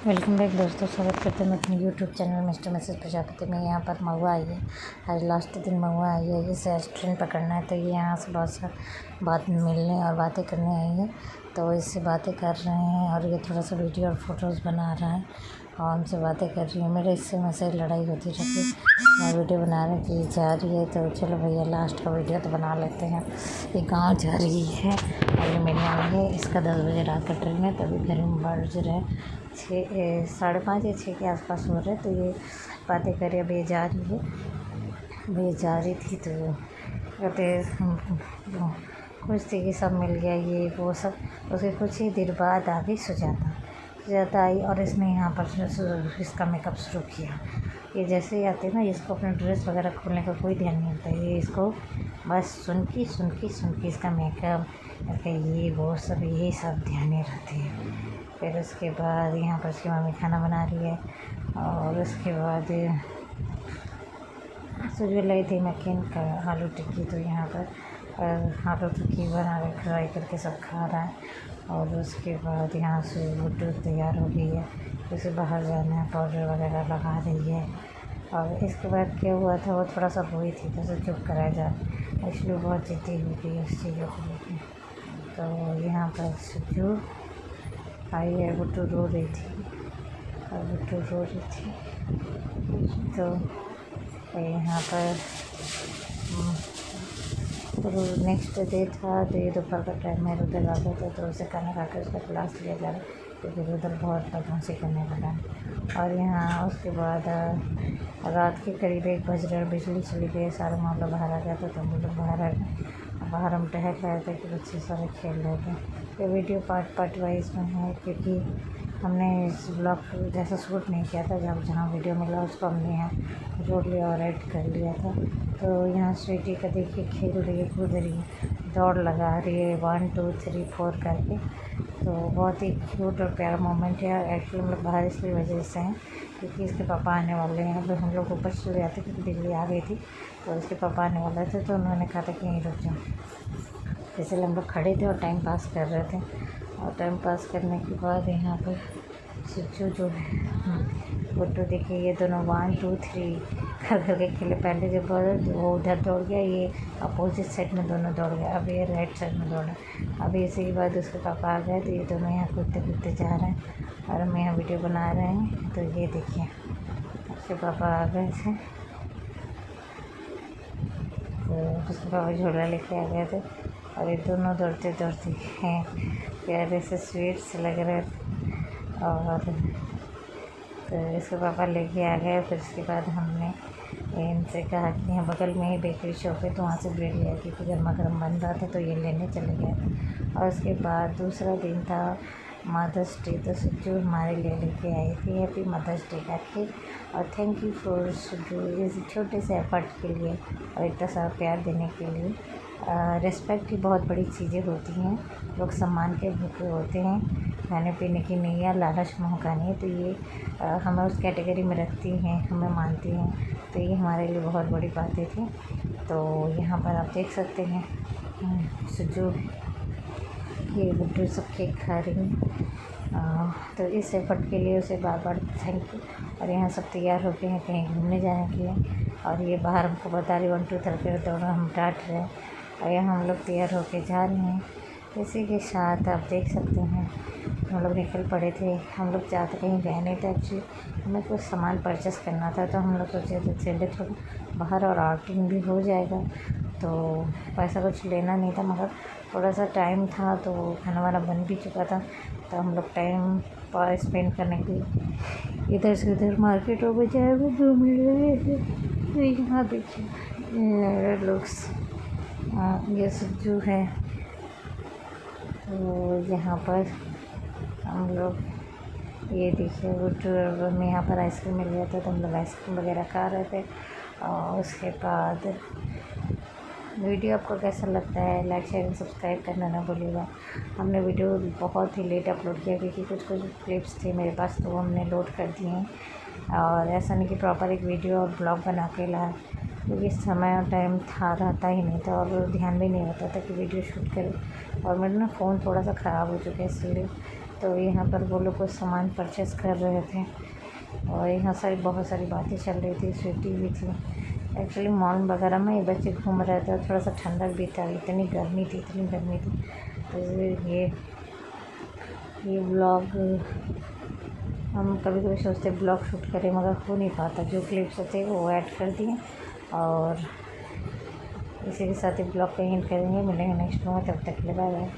Welcome back दोस्तों, स्वागत करते हैं मैं अपने YouTube channel mister Mrs Prajapati में। यहाँ पर महुआ आई है, आज लास्ट दिन महुआ आई है। इसे आज ट्रेन पकड़ना है, तो ये यहाँ से बहुत सा बात मिलने और बातें करने आई है। तो इससे बातें कर रहे हैं और ये थोड़ा सा वीडियो और फोटोज़ बना रहा है और हमसे बातें कर रही है। मेरे इससे मुझसे लड़ाई होती रहती है। मैं वीडियो बनाने की जा रही है, तो चलो भैया लास्ट का वीडियो तो बना लेते हैं। ये गाँव जा रही है और ये मेरी आई है। इसका 10 बजे रात का ट्रेन है, तभी घर में बज रहे हैं 5:30 या 6 के आसपास हो रहे। तो ये बातें करे। अब ये जा रही है, अब ये जा रही थी तो कहते खुश थी कि सब मिल गया, ये वो सब। उसके कुछ ही देर बाद आ गई सुजाता आई और इसने यहाँ पर इसका मेकअप शुरू किया। ये जैसे ही आते ना, इसको अपने ड्रेस वगैरह खोलने का कोई ध्यान नहीं होता। ये इसको बस सुन की इसका मेकअप, इसका ये वो सब, यही सब ध्यान ही रहते हैं। फिर उसके बाद यहाँ पर उसकी मम्मी खाना बना रही है और उसके बाद सुबह लाई थी मक्खन का आलू टिक्की। तो यहाँ पर आलू टिक्की बना के फ्राई करके सब खा रहा है। और उसके बाद यहाँ से गुड्डू तैयार हो गई है, उसे बाहर जाना है, पाउडर वगैरह लगा रही है। और इसके बाद क्या हुआ था, वो थोड़ा सा रोई थी, तो उसे चुप कराया जाए, इसलिए बहुत जिद्दी हो गई उस चीज़ों को लेकर। तो यहाँ पर सुजू आई है, गुड्डू रो रही थी और गुड्डू रो रही थी। तो यहाँ पर तो नेक्स्ट डे था, तो ये दोपहर का टाइम में उधर आ गया था। तो उसे खाना खा कर उसका क्लास लिया जा रहा है, क्योंकि उधर बहुत बदमाशी करने लगा। और यहाँ उसके बाद रात के करीब 1 बज रहे और बिजली चली गई, सारे मामला बाहर आ गया था। तो हम लोग बाहर आ गए, बाहर हम टहल रहे थे कि बच्चे सारे खेल रहे थे। ये वीडियो पार्ट वाइज में है, क्योंकि हमने इस ब्लॉग जैसा शूट नहीं किया था। जहाँ वीडियो मिला उसको हमने यहाँ जोड़ लिया और एड कर लिया था। तो यहाँ स्वीटी का देखिए खेल रही है, कूद रही है, दौड़ लगा रही है 1 2 3 4 करके। तो बहुत ही क्यूट और प्यारा मोमेंट है। एक्चुअली हम लोग बाहर इसलिए वजह से हैं, क्योंकि इसके पापा आने वाले हैं। तो हम लोग ऊपर चले जाते, क्योंकि बिजली आ गई थी। तो इसके पापा आने वाले थे, तो उन्होंने कहा था कि यहीं रुक जाओ, इसलिए हम लोग खड़े थे और टाइम पास कर रहे थे। और टाइम पास करने के बाद यहाँ पर सुजू जो है, गुड्डू देखिए, ये दोनों 1 2 3 कर के खेले। पहले जब वो उधर दौड़ गया, ये अपोजिट साइड में दोनों दौड़ गए। अब ये राइट साइड में दौड़ा। अब इसी के बाद उसके पापा आ गए, तो ये दोनों यहाँ कूदते कूदते जा रहे हैं और हम यहाँ वीडियो बना रहे हैं। तो ये देखिए, उसके पापा आ गए थे, तो उसके पापा झोला लेके आ गए थे और ये दोनों दौड़ते दौड़ते हैं, प्यारे से स्वीट से लग रहे थे। और तो इसके पापा लेके आ गए। फिर उसके बाद हमने इनसे कहा कि यहाँ बगल में ही बेकरी शॉप है, तो वहाँ से ब्रेड लिया, क्योंकि गर्मा गर्म बन रहा था। तो ये लेने चले गए। और उसके बाद दूसरा दिन था मदर्स डे, तो सुजू हमारे लिए लेके आई थी हैप्पी मदर्स डे करके। और थैंक यू फॉर सुजू, इस छोटे से एफर्ट के लिए और इतना सारा प्यार देने के लिए। रिस्पेक्ट की बहुत बड़ी चीज़ें होती हैं, लोग सम्मान के भूखे होते हैं, खाने पीने की नहीं है, लालच मोह का नहीं है। तो ये हमें उस कैटेगरी में रखती हैं, हमें मानती हैं। तो ये हमारे लिए बहुत बड़ी बातें थी। तो यहाँ पर आप देख सकते हैं सुजू, ये गुड्डू सब केक खा रही हैं। तो इस एफर्ट के लिए उसे बार बार थैंक यू। और यहाँ सब तैयार होके हैं कहीं घूमने जाने के लिए, और ये बाहर हमको बता रही 1 2 3 दोनों हम डांट रहे हैं और यहाँ हम लोग तैयार होके जा रहे हैं। इसी के साथ आप देख सकते हैं हम लोग निकल पड़े थे। हम लोग जाते कहीं गए नहीं थे, एक्चुअली हमें कुछ सामान परचेस करना था। तो हम लोग सोचे तो चले थोड़ा बाहर और आउटिंग भी हो जाएगा। तो पैसा कुछ लेना नहीं था, मगर थोड़ा सा टाइम था, तो खाना वाना बन भी चुका था। तो हम लोग टाइम पर स्पेंड करने के लिए इधर से उधर मार्केट और बाजार में घूम रहे थे। तो यहाँ देखिए लुक्स, ये सुजू है। तो यहाँ पर हम लोग ये देखिए गुड्डू में यहाँ पर आइसक्रीम मिल गया था, तो हम लोग आइसक्रीम वगैरह खा रहे थे। और उसके बाद वीडियो आपको कैसा लगता है, लाइक शेयर एंड सब्सक्राइब करना ना भूलिएगा। हमने वीडियो बहुत ही लेट अपलोड किया, क्योंकि कुछ क्लिप्स थे मेरे पास, तो हमने लोड कर दिए हैं। और ऐसा नहीं कि प्रॉपर एक वीडियो और ब्लॉग बना के लाए, क्योंकि समय और टाइम रहता ही नहीं था और ध्यान भी नहीं होता था कि वीडियो शूट करें। और मेरा ना फ़ोन थोड़ा सा ख़राब हो चुका है, इसलिए तो यहाँ पर वो लोग कुछ सामान परचेस कर रहे थे और यहाँ बहुत सारी बातें चल रही थी। स्वीटी भी थी। एक्चुअली मॉल वगैरह में ये बच्चे घूम रहे थे और थोड़ा सा ठंडक भी था। इतनी गर्मी थी तो ये ब्लॉग हम कभी कभी सोचते ब्लॉग शूट करें मगर हो नहीं पाता। जो क्लिप्स थे वो ऐड कर दिए और इसी के साथ ही ब्लॉग का एंड करेंगे। मिलेंगे नेक्स्ट में, तब तक के लिए बाय बाय।